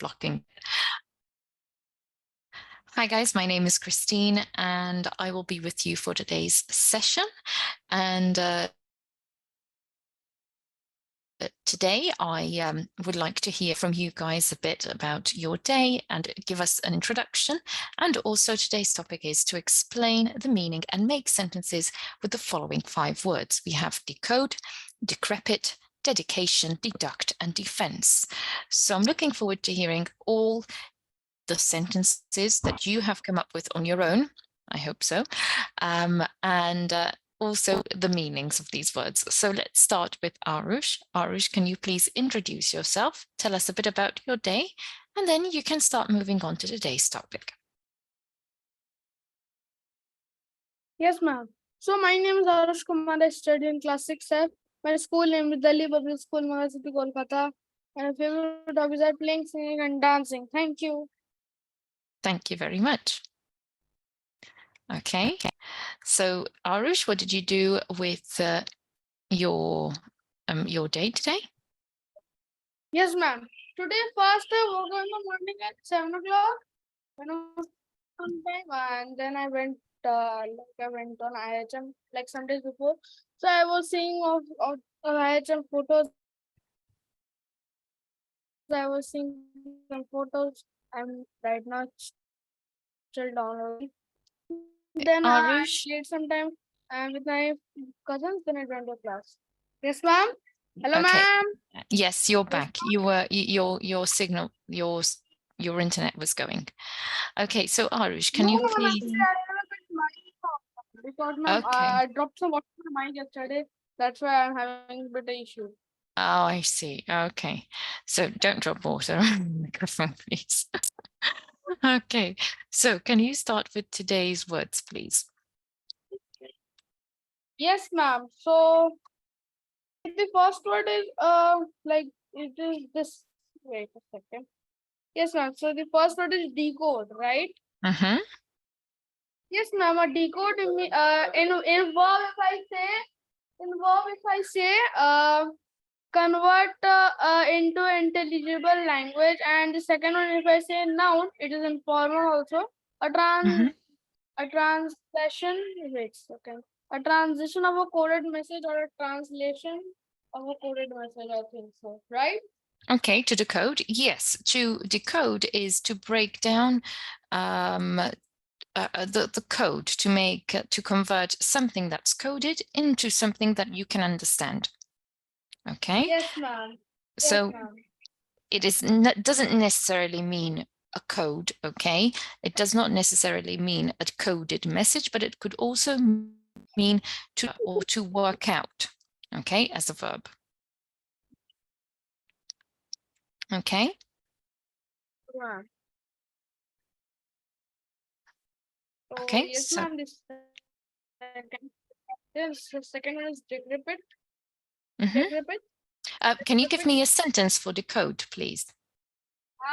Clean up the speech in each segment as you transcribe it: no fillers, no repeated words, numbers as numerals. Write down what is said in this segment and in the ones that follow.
blocking. Hi guys, my name is Christine and I will be with you for today's session. And today I would like to hear from you guys a bit about your day and give us an introduction. And also today's topic is to explain the meaning and make sentences with the following 5 words. We have decode, decrepit, dedication, deduct, and defense. So I'm looking forward to hearing all the sentences that you have come up with on your own. I hope so. And also the meanings of these words. So let's start with Arush. Arush, can you please introduce yourself? Tell us a bit about your day, and then you can start moving on to today's topic. Yes, ma'am. So my name is Arush Kumar. I study in class 6F. My school name is Delhi Public School, Maha City, Kolkata. And my favorite hobbies are playing, singing, and dancing. Thank you. Thank you very much. Okay. So Arush, what did you do with your day today? Yes, ma'am. Today, first I woke up in the morning at 7 o'clock. When I was on time, and then I went on IHM like some days before. So I was seeing of IHM photos. I was seeing some photos. I'm right now still downloading. Then I Arush? played some time with my cousins. Then I went to class. Yes, ma'am. Hello, Okay. ma'am. Yes, you're back. You were your signal, your internet was going. Okay, so Arush, can you please? Actually, I have a bit mic because ma'am, Okay. I dropped some water on my mic yesterday. That's why I'm having a bit of issue. Oh, I see. Okay. So don't drop water on the microphone, please. Okay. So can you start with today's words, please? Yes, ma'am. So the first word is like it is this. Wait a second. Yes, ma'am. So the first word is decode, right? Mm-hmm. Yes, ma'am. A decode in verb if I say convert into intelligible language, and the second one if I say noun, it is informal also. A translation. Wait a second. A transition of a coded message or a translation of a coded message. I think so. Right? Okay, to decode. Yes, to decode is to break down the code, to make to convert something that's coded into something that you can understand. Okay. Yes, ma'am. So Yes, ma'am. it doesn't necessarily mean a code. Okay, it does not necessarily mean a coded message, but it could also mean to work out. Okay, as a verb. Okay. Yeah. So, Okay. yes, So ma'am. The second one is decrepit. mhm. Can you give me a sentence for decode, please?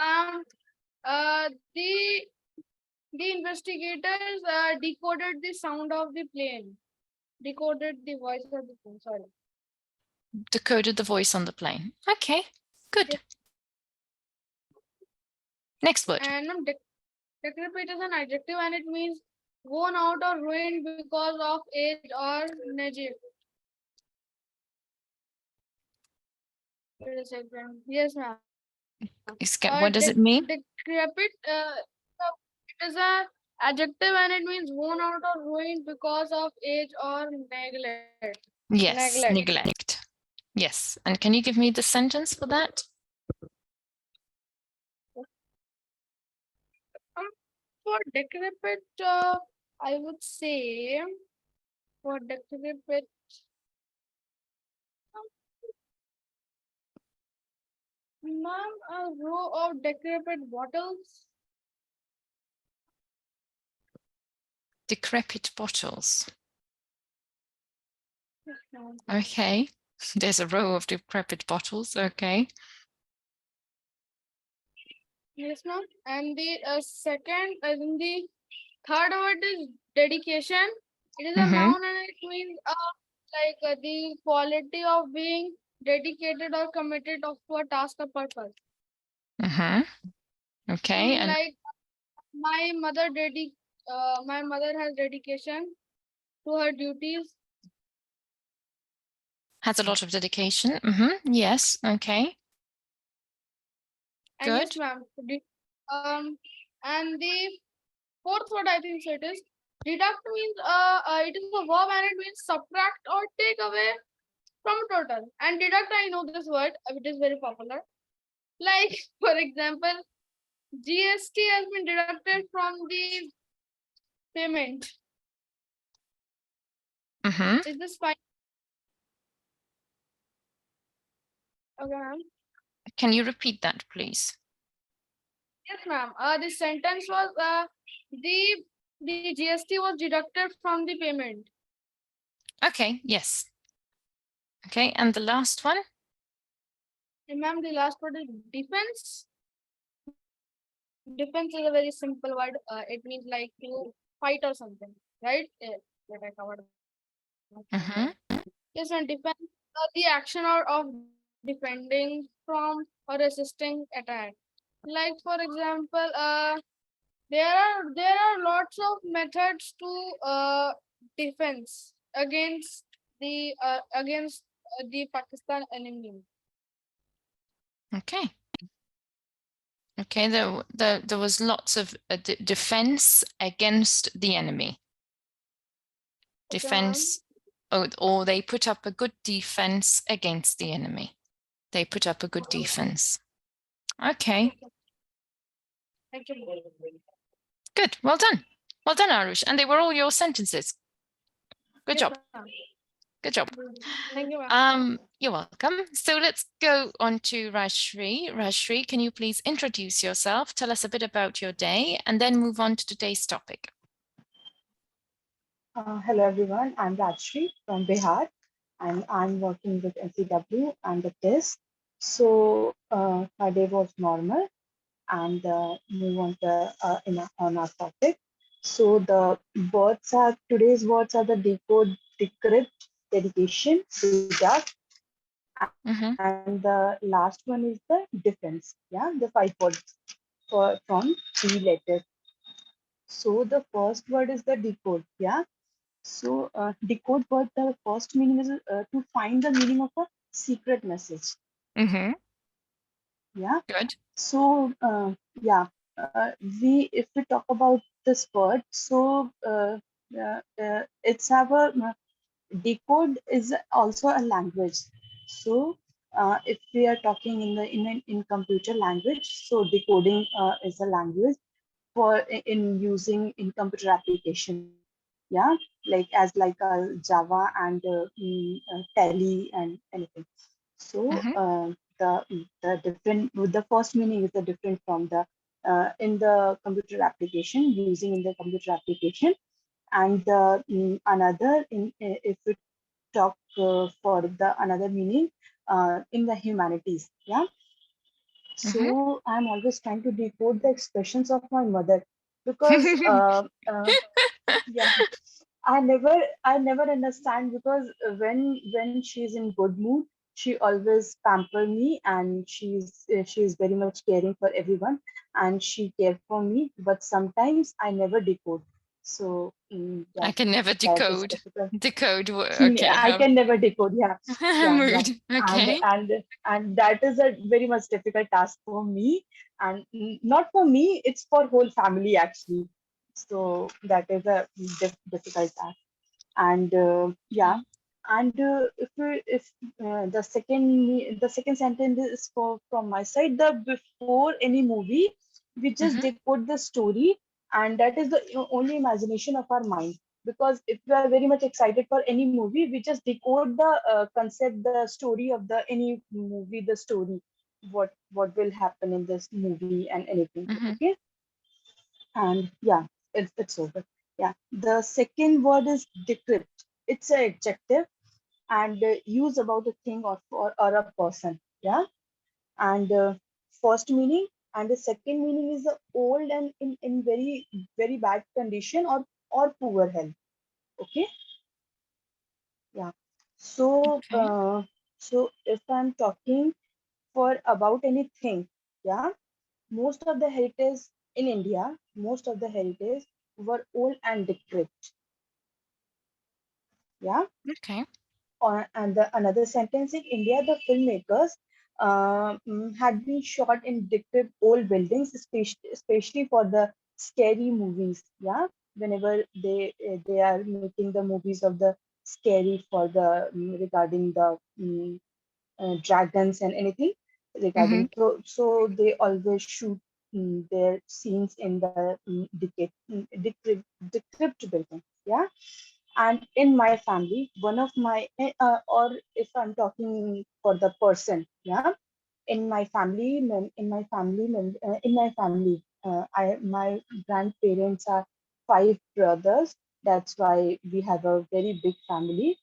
Um. The investigators decoded the sound of the plane. Decoded the voice of the plane. Sorry. Decoded the voice on the plane. Okay, good. Yes. Next word. And decrepit is an adjective, and it means worn out or ruined because of age or neglect. Yes, ma'am. What does it mean? Decrepit. It is an adjective, and it means worn out or ruined because of age or neglect. Yes, neglect. Yes, and can you give me the sentence for that? For decrepit, I would say for decrepit, ma'am, a row of decrepit bottles. Decrepit bottles. Yes, ma'am. Okay, there's a row of decrepit bottles. Okay. Yes, ma'am. And the second, in the third word is dedication. It is a noun, and it means the quality of being dedicated or committed to a task or purpose. Okay. And Like my mother has dedication to her duties. has a lot of dedication. Mm-hmm. Yes. Okay. And yes, Good. ma'am. And the fourth word I think so it is deduct means it is a verb and it means subtract or take away from total. And deduct, I know this word, it is very popular. Like for example, GST has been deducted from the payment. Mm-hmm. Is this fine? Okay, ma'am. Can you repeat that, please? Yes, ma'am. The sentence was the the GST was deducted from the payment. Okay. Yes. Okay. And the last one? And ma'am, the last word is defense. Defense is a very simple word. It means like to fight or something, right? Let I covered my point Mm-hmm. there. Yes, and defense, the action or of defending from or resisting attack. Like for example, there are lots of methods to defense against the Pakistan enemy. Okay. Okay. There was lots of defense against the enemy. Okay, ma'am. Defense, or they put up a good defense against the enemy. They put up a good Okay, defense. Okay. thank you. Good. Well done. Well done, Arush. And they were all your sentences. Good Yes, job. ma'am. Good job. Thank you, ma'am. You're welcome. So let's go on to Rashri. Rashri, can you please introduce yourself, tell us a bit about your day, and then move on to today's topic? Hello everyone, I'm Rajshri from Bihar and I'm working with NCW and the test. So my day was normal and move on to on our topic. So the words are today's words are the decode, decrypt, dedication, deduct, and Mm-hmm. the last one is the defense. Yeah, the 5 words from 3 letters. So the first word is the decode. Yeah. So, decode word, the first meaning is to find the meaning of a secret message. Mm-hmm. Yeah. Good. So, yeah, if we talk about this word, so it's have a decode is also a language. So, if we are talking in computer language, so decoding is a language in using in computer application. Yeah, like as like Java and Tally and anything. So Mm-hmm. the different the first meaning is the different from the in the computer application using in the computer application, and the another in if we talk for the another meaning in the humanities. Yeah, Mm-hmm. so I'm always trying to decode the expressions of my mother because yeah, I never understand because when she's in good mood, she always pamper me and she's very much caring for everyone and she care for me. But sometimes I never decode. So I yeah, can never that is decode. difficult. Okay. I can never decode. Yeah, yeah, Mood. and Okay. and and that is a very much difficult task for me, and not for me. It's for whole family actually. So that is a difficult task. And yeah, Okay. and if the second sentence is for from my side, the before any movie we just Mm-hmm. decode the story, and that is the only imagination of our mind, because if we are very much excited for any movie, we just decode the concept, the story of the any movie, the story, what will happen in this movie and anything. Mm-hmm. Okay, and yeah, it's over. Yeah, the second word is decrypt. It's an adjective and use about a thing or a person. Yeah, and first meaning and the second meaning is the old and in very bad condition or poor health. Okay, yeah. So Okay. so if I'm talking for about anything, yeah, most of the heritage in India, most of the heritage were old and decrepit. Yeah. Okay. And the another sentence in India, the filmmakers had been shot in decrepit old buildings, especially for the scary movies. Yeah, whenever they are making the movies of the scary for the regarding the dragons and anything Mm-hmm. regarding. So they always shoot their scenes in the decrepit buildings. Yeah, and in my family, one of my or if I'm talking for the person, yeah, in my family, in my family, I my grandparents are five brothers. That's why we have a very big family,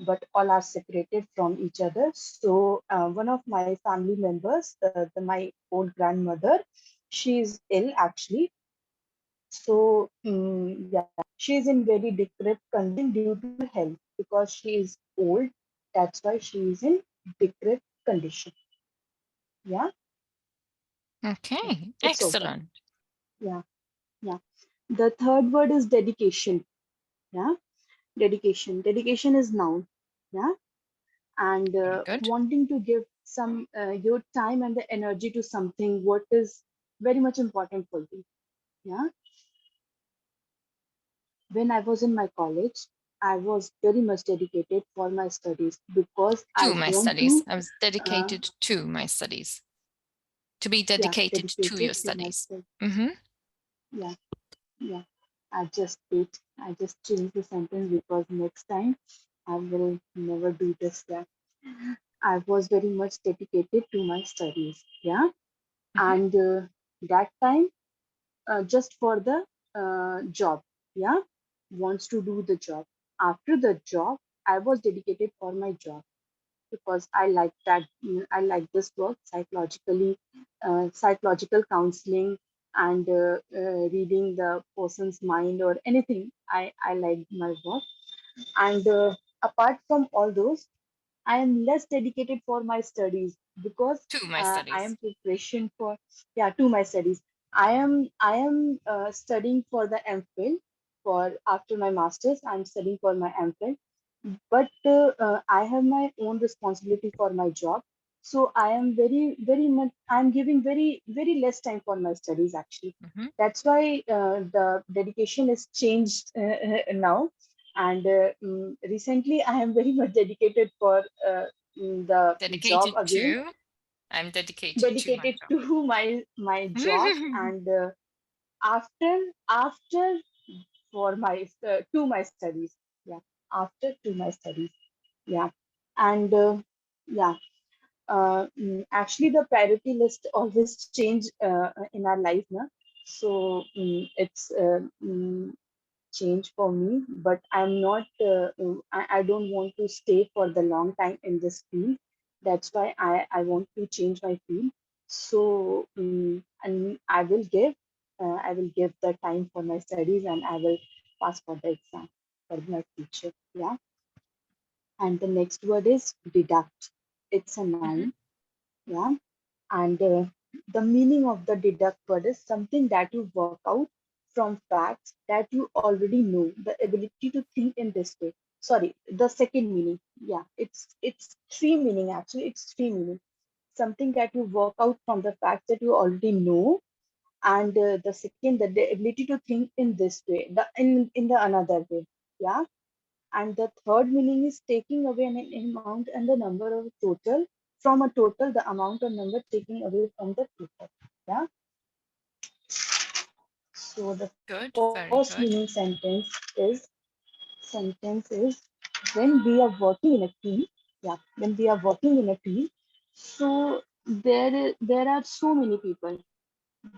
but all are separated from each other. So one of my family members, my old grandmother, she is ill actually. So yeah, she is in very decrepit condition due to her health because she is old. That's why she is in decrepit condition. Yeah, yeah, Okay. it's over. Excellent. Yeah, yeah. The third word is dedication. Yeah, dedication. Dedication is noun. Yeah, and Very good. wanting to give some your time and the energy to something what is very much important for you. Yeah, when I was in my college, I was very much dedicated for my studies because I To my want studies. to, I was uh, dedicated to my studies. To be yeah, dedicated to dedicated your to my studies. studies. Mm-hmm. Yeah, yeah. I just did. I just changed the sentence because next time I will never do this. Yeah, I was very much dedicated to my studies. Yeah, Mm-hmm. and that time just for the job. Yeah, wants to do the job. After the job, I was dedicated for my job because I like that. I like this work psychologically, psychological counseling and reading the person's mind or anything. I like my work. And apart from all those, I am less dedicated for my studies because To my I am studies. preparation for, yeah, to my studies. I am studying for the MPhil. For after my masters, I'm studying for my MPhil, but I have my own responsibility for my job. So I am very much, I'm giving very less time for my studies actually. Mm-hmm. That's why the dedication is changed now. And recently I am very much dedicated for the job Dedicated again, to. I'm dedicated to my dedicated job. to my job. And after for my to my studies. Yeah, after to my studies. Yeah, and actually the priority list always change in our life now. So it's change for me, but I'm not I don't want to stay for the long time in this field. That's why I want to change my field. So and I will give the time for my studies and I will pass for the exam for my future. Yeah. And the next word is deduct. It's a Mhm. noun. Yeah. And the meaning of the deduct word is something that you work out from facts that you already know. The ability to think in this way. Sorry, the second meaning. Yeah, it's three meaning actually. It's three meaning. Something that you work out from the facts that you already know, and the second, the ability to think in this way, the in the another way. Yeah, and the third meaning is taking away an amount and the number of total from a total, the amount or number taking away from the total. Yeah. So the Good, first very meaning good. sentence is when we are working in a team. Yeah, when we are working in a team. So there are so many people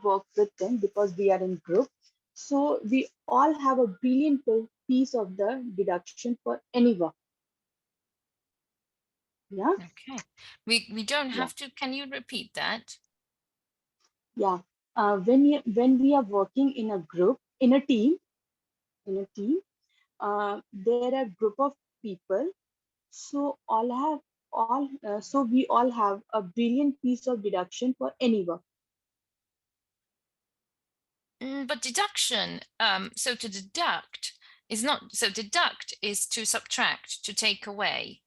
work with them because we are in group. So we all have a brilliant piece of the deduction for any work. Yeah. Okay. We don't Yeah. have to. Can you repeat that? Yeah, when we are working in a group, in a team, there are group of people. So so we all have a brilliant piece of deduction for any work. But deduction, so to deduct is not, so deduct is to subtract, to take away.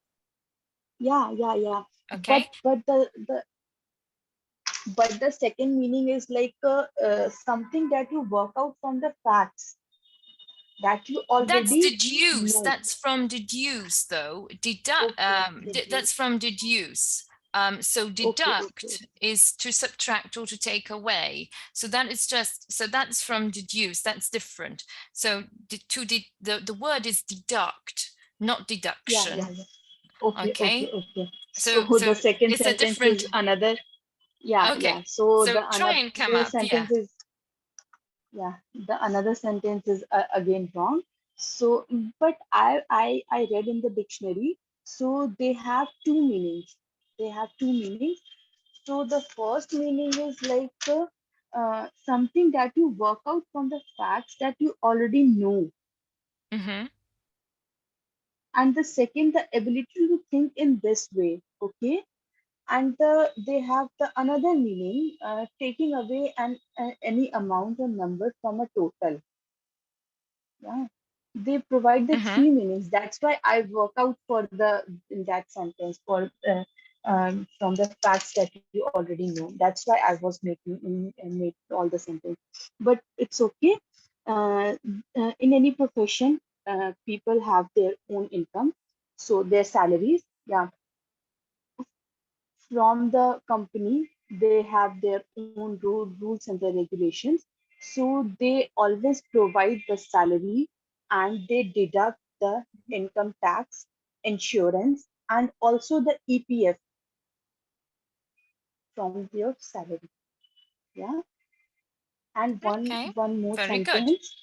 Yeah, yeah, yeah. Okay. But the second meaning is like something that you work out from the facts that you That's already deduce. know. That's from deduce, though. Okay, deduce. That's from deduce. So Okay, okay, deduct is to subtract or to take away. So that is just, so that's from deduce. That's different. So the word is deduct, not yeah, deduction. yeah, yeah. Okay, okay, Okay. okay. So So the second it's a sentence different. is another. Yeah, Okay. yeah. So So the try and come another up. Yeah. sentence is, yeah, the another sentence is again wrong. So, but I read in the dictionary. So they have two meanings. They have two meanings. So the first meaning is like something that you work out from the facts that you already know. Mm-hmm. And the second, the ability to think in this way. Okay. And they have the another meaning, taking away any amount or number from a total. Yeah, they provide the Mm-hmm. three meanings. That's why I work out for the in that sentence for from the facts that you already know. That's why I was making make all the sentence. But it's okay. Uh, in any profession, people have their own income, so their salaries. Yeah, from the company they have their own rules and the regulations, so they always provide the salary and they deduct the income tax, insurance, and also the EPF from their salary. Yeah, and Okay. one more Very good. sentence.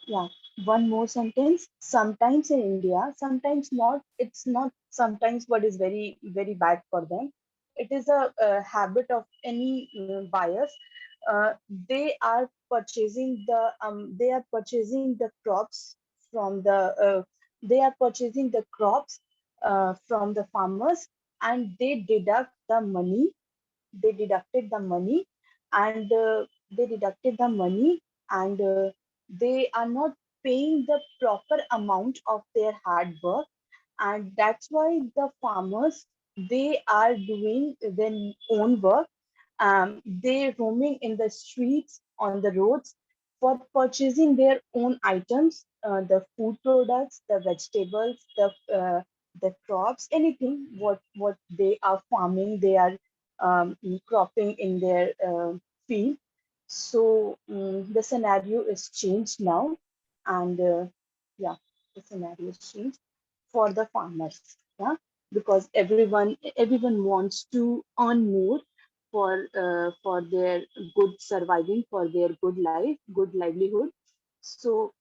Yeah, one more sentence. Sometimes in India, sometimes not. It's not sometimes what is very, very bad for them. It is a habit of any buyers. They are purchasing the crops from they are purchasing the crops from the farmers, and they deduct the money. They deducted the money, and they deducted the money, and they are not paying the proper amount of their hard work, and that's why the farmers, they are doing their own work. They roaming in the streets, on the roads, for purchasing their own items, the food products, the vegetables, the crops, anything what they are farming, they are cropping in their field. So the scenario is changed now, and yeah, the scenario is changed for the farmers. Yeah, because everyone wants to earn more for their good surviving, for their good life, good livelihood. So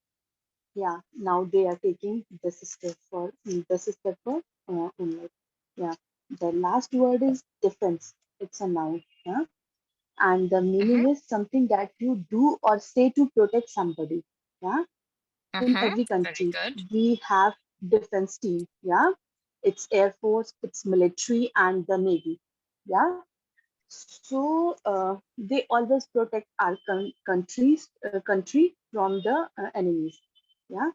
yeah, now they are taking the sister for own life. Yeah, the last word is defense. It's a noun. Yeah, and the Mm-hmm. meaning is something that you do or say to protect somebody. Yeah, in Mm-hmm. every Very country good. we have defense team. Yeah, it's air force, it's military, and the navy. Yeah, so they always protect our country from the enemies. Yeah,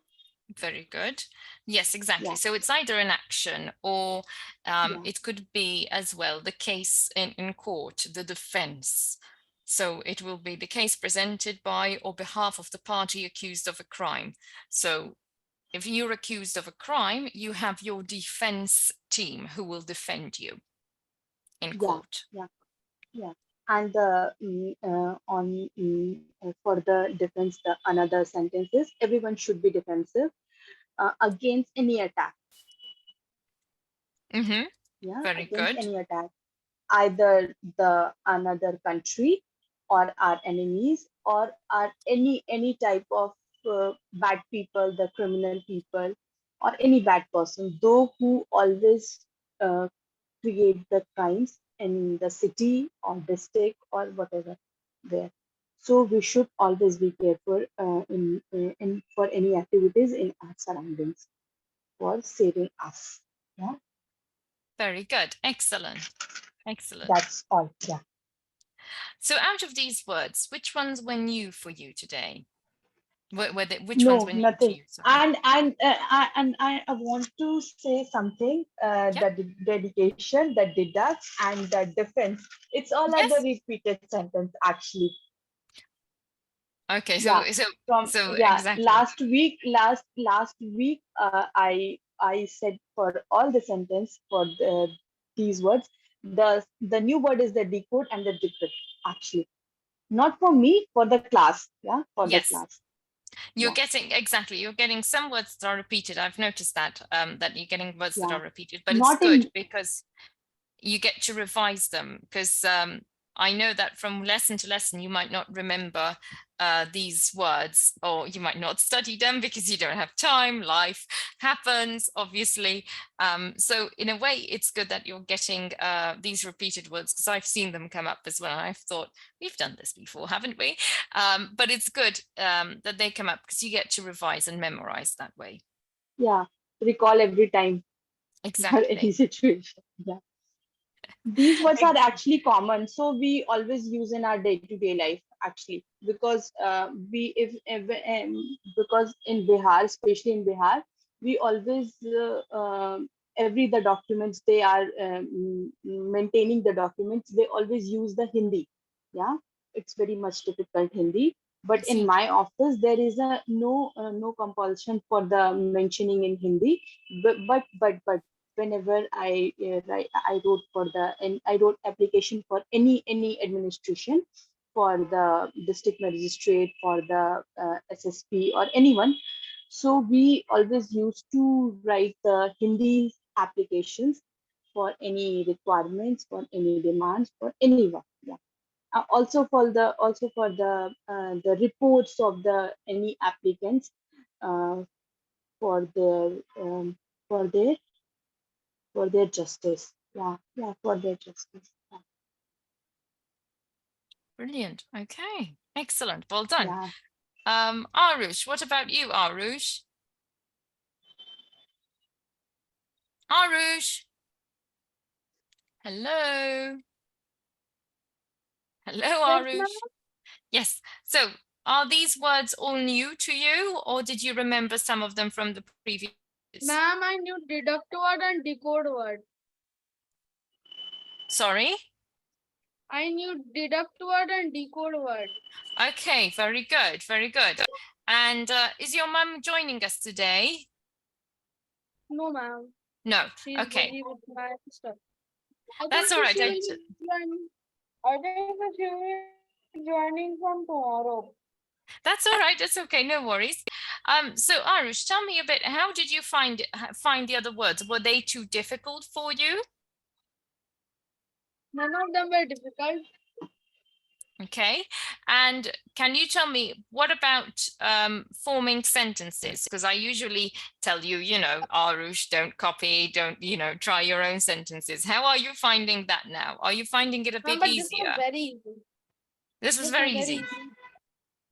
Very good. Yes, exactly. yeah, So it's either an action or yeah, it could be as well the case in court, the defense. So it will be the case presented by or behalf of the party accused of a crime. So if you're accused of a crime, you have your defense team who will defend you in yeah, court. yeah, yeah. And the for the defense, the another sentence is everyone should be defensive against any attack. Mm-hmm. Yeah, Very against good. any attack, either the another country or our enemies or our any type of bad people, the criminal people, or any bad person, though who always uh, create the crimes in the city or district or whatever there. So we should always be careful in for any activities in our surroundings for saving us. Yeah, Very good. Excellent. Excellent. that's all. Yeah. So out of these words, which ones were new for you today? Which ones No, were new to nothing. you? Sorry. And I want to say something. Yeah. The dedication, the deduct, and the defense. It's all are the Yes. repeated sentence actually. Okay. Yeah. From So yeah. exactly. Last week, I said for all the sentence for these words. The new word is the decode and the decrypt actually. Not for me, for the class. Yeah, for the Yes. class. You're Yeah, getting exactly. You're getting some words that are repeated. I've noticed that that you're getting words that yeah. are repeated, but it's Not good in because you get to revise them because I know that from lesson to lesson you might not remember these words, or you might not study them because you don't have time. Life happens, obviously. So in a way, it's good that you're getting these repeated words because I've seen them come up as well. And I've thought, we've done this before, haven't we? But it's good that they come up because you get to revise and memorize that way. yeah, recall every time for any Exactly. situation. Yeah. These words are Exactly. actually common, so we always use in our day-to-day life actually because because in Bihar, especially in Bihar, we always every the documents they are maintaining the documents, they always use the Hindi. Yeah, it's very much difficult Hindi. I But in see. my office, there is a no compulsion for the mentioning in Hindi. But whenever I wrote for the and I wrote application for any administration for the district magistrate for the SSP or anyone. So we always used to write the Hindi applications for any requirements, for any demands, for anyone. Yeah. Also for the reports of the any applicants uh, for their for their for their justice. Yeah, yeah, for their justice. Brilliant. Okay. Excellent. Well done. Yeah. Arush, what about you, Arush? Arush, hello. Hello, Yes, ma'am. Arush. Yes. So are these words all new to you, or did you remember some of them from the previous? Ma'am, I knew deduct word and decode word. Sorry? I knew deduct word and decode word. Okay, very good, very good. And is your mum joining us today? No, ma'am. No. She's Okay, busy with my stuff. I that's think all so right. she will be joining. I think so she will be joining from tomorrow. That's all right. That's okay. No worries. So Arush, tell me a bit. How did you find the other words? Were they too difficult for you? None of them were difficult. Okay. And can you tell me what about forming sentences? Because I usually tell you, Arush, don't copy, don't, try your own sentences. How are you finding that now? Are you finding it a Ma'am, bit but this was easier? very easy. This was This very was very easy. easy.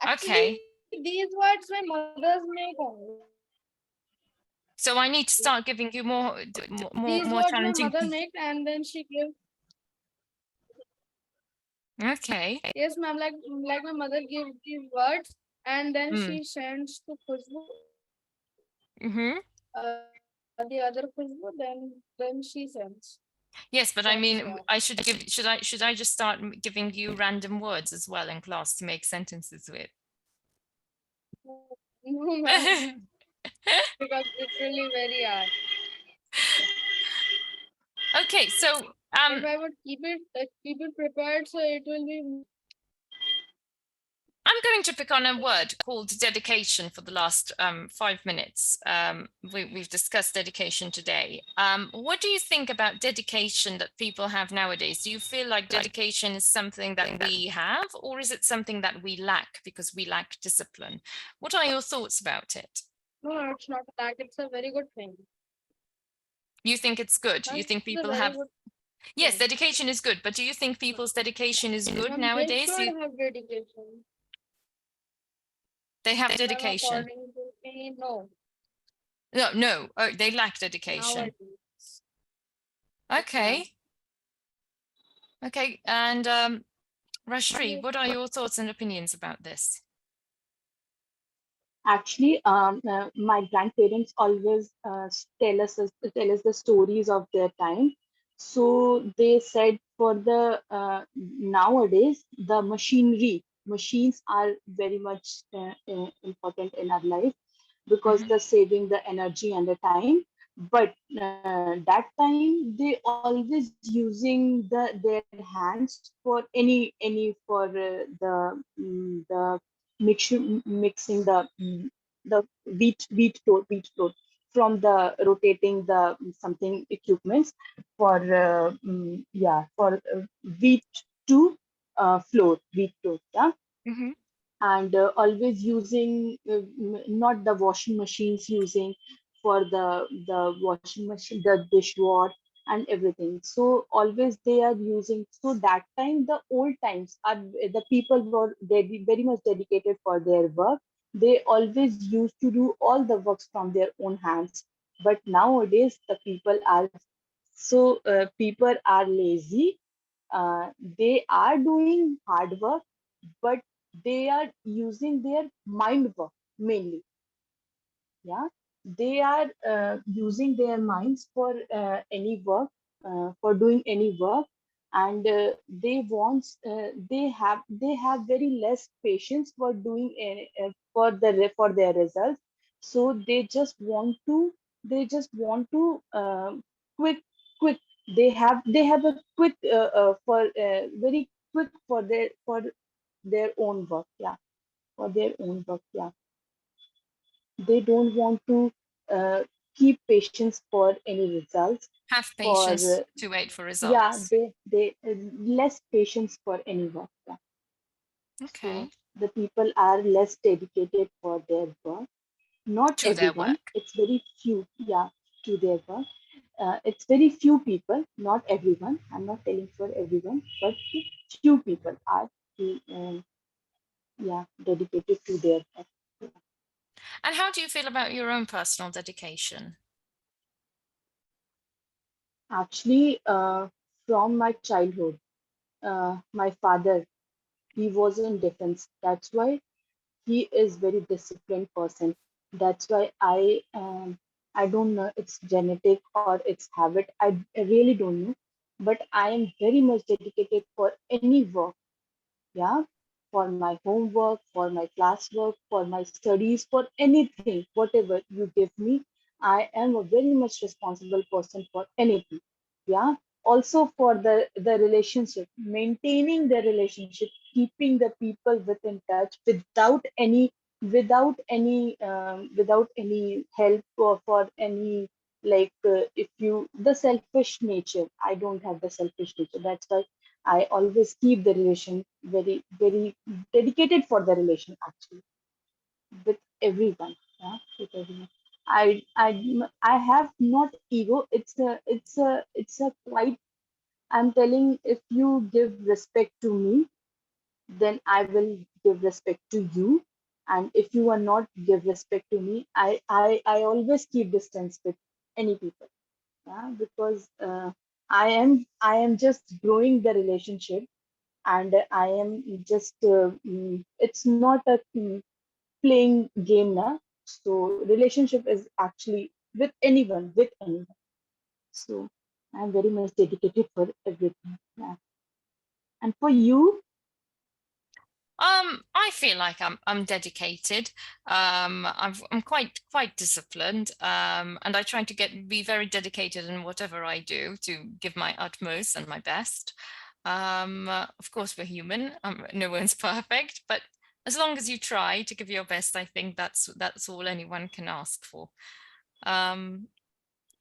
Actually, Okay. these words my mother's make only. So I need to start giving you more, These more words my challenging. mother make and then she gives. Okay. Yes, ma'am. Like my mother gives these words and then Mm. she sends to Khushbu, Mm-hmm. the other Khushbu. Then she Yes, but I sends mean, her. should I just start giving you random words as well in class to make sentences with? No, ma'am, because it will be very hard. Okay, so If I would keep it prepared, so it will be. I'm going to pick on a word called dedication for the last 5 minutes. We've discussed dedication today. What do you think about dedication that people have nowadays? Do you feel like dedication is something that we have, or is it something that we lack because we lack discipline? What are your thoughts about it? No, it's not that. It's a very good thing. You think it's good? You Ma'am, think it's a people very have... good Yes, thing. dedication is good, but do you think people's dedication is good Ma'am, they nowadays? should have dedication. They have Ma'am, dedication? according to me, no. No, no, they lack dedication. Nowadays. Yes, ma'am. Okay. Okay, and Rashri, what are your thoughts and opinions about this? Actually, my grandparents always tell us the stories of their time. So they said for the nowadays the machines are very much important in our life because Mhm. they're saving the energy and the time. But that time they always using their hands for any for the mixing the wheat flour from the rotating the something equipments for for wheat to wheat flour, yeah. Mhm. And always using not the washing machines using for the washing machine, the dishwash and everything. So always they are using. So that time, the old times are the people were very much dedicated for their work. They always used to do all the works from their own hands. But nowadays the people are lazy. They are doing hard work, but they are using their mind work mainly. Yeah, they are using their minds for any work, for doing any work. And they have very less patience for doing for their results. So they just want to quick. They have a quick for very quick for their own work. Yeah, for their own work. Yeah, they don't want to uh, keep patience for any results. Have For patience to wait for yeah, results. they less patience for any work. Yeah. So Okay. the people are less dedicated for their work. Not To their everyone. work. It's very few. Yeah, to their work. It's very few people. Not everyone. I'm not telling for everyone, but few people are dedicated to their work. And how do you feel about your own personal dedication? Actually, from my childhood, my father, he was in defense. That's why he is very disciplined person. That's why I don't know it's genetic or it's habit. I really don't know, but I am very much dedicated for any work. Yeah, for my homework, for my classwork, for my studies, for anything, whatever you give me, I am a very much responsible person for anything. Yeah, also for the relationship, maintaining the relationship, keeping the people within touch without any help or for any, like if you the selfish nature. I don't have the selfish nature. That's why I always keep the relation very dedicated for the relation actually with everyone. Yeah, with everyone. I have not ego. It's a quite. I'm telling, if you give respect to me, then I will give respect to you. And if you are not give respect to me, I always keep distance with any people. Yeah, because I am just growing the relationship, and I am just it's not a playing game now. So relationship is actually with anyone. So I'm very much dedicated for everything. Yeah. And for you, I feel like I'm dedicated. I'm quite disciplined, and I try to be very dedicated in whatever I do to give my utmost and my best. Of course, we're human. No one's perfect, but as long as you try to give your best, I think that's all anyone can ask for. Um,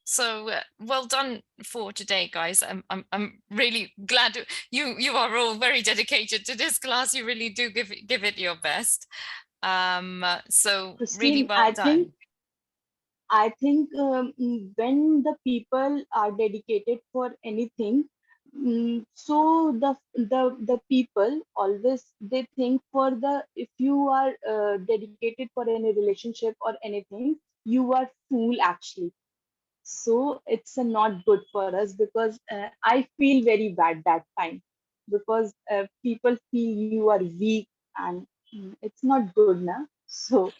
so well done for today, guys. I'm really glad you are all very dedicated to this class. You really do give it your best. So really Christine, well I think done. I think when the people are dedicated for anything, so the people always they think for the if you are dedicated for any relationship or anything, you are fool actually. So it's not good for us because I feel very bad that time. because people feel you are weak, and it's not good now. So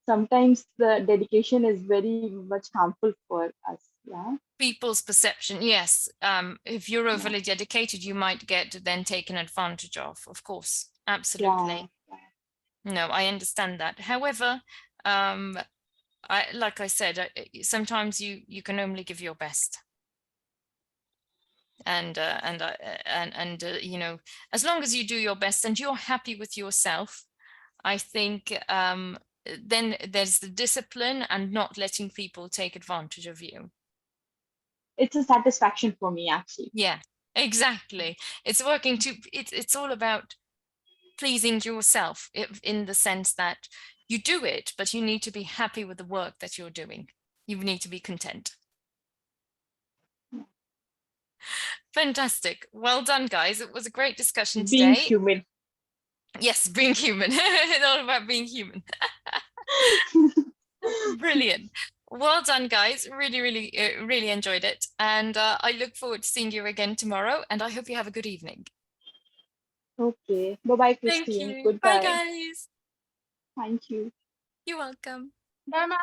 sometimes the dedication is very much harmful for us. Yeah. People's perception, yes. If you're Yeah. overly dedicated, you might get then taken advantage of course. Yeah. Absolutely. No, I understand that. However, like I said, sometimes you can only give your best. And you know, as long as you do your best and you're happy with yourself, I think then there's the discipline and not letting people take advantage of you. It's a satisfaction for me, actually. Yeah, exactly. It's working to it's all about pleasing yourself in the sense that you do it, but you need to be happy with the work that you're doing. You need to be content. Fantastic. Well done, guys. It was a great discussion Being today. human. Yes, being human. It's all about being human. Brilliant. Well done, guys. Really, really, really enjoyed it. And I look forward to seeing you again tomorrow. And I hope you have a good evening. Okay. Bye bye, Thank Christine. you. Bye, Goodbye. guys. Thank you. You're welcome. Bye, ma'am.